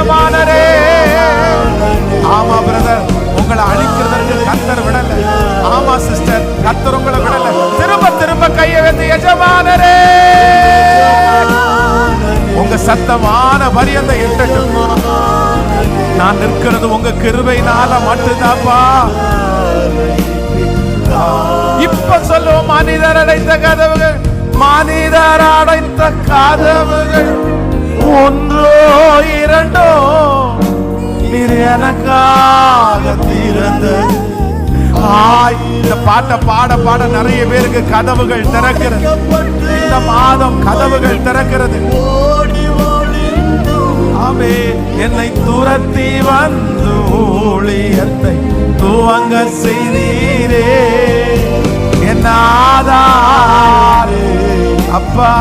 எஜமானரே. ஆமா பிரதர், உங்களை அழிக்கிறதற்கு கர்த்தர் விடல. ஆமா சிஸ்டர், கர்த்தர் உங்களை விடல. திரும்ப திரும்ப கையை வைத்து எஜமானரே, உங்க சத்தமான பரியந்த எட்டட்டும். நான் நிற்கிறது உங்க கிருபையினால மட்டும்தான்ப்பா. இப்ப சொல்லுவோம், மனிதர் அடைத்த கதவுகள், மனிதர் அடைத்த கதவுகள் ஒன்றோ இரண்டோ நீர் எனக்காக திறந்தது. இந்த பாட்டை பாட பாட நிறைய பேருக்கு கதவுகள் திறக்கிறது. இந்த மாதம் கதவுகள் திறக்கிறது. ஆமே, என்னை துரத்தி வந்து ஊழியத்தை துவங்க செய்தீரே என் ஆதாரே அப்பா.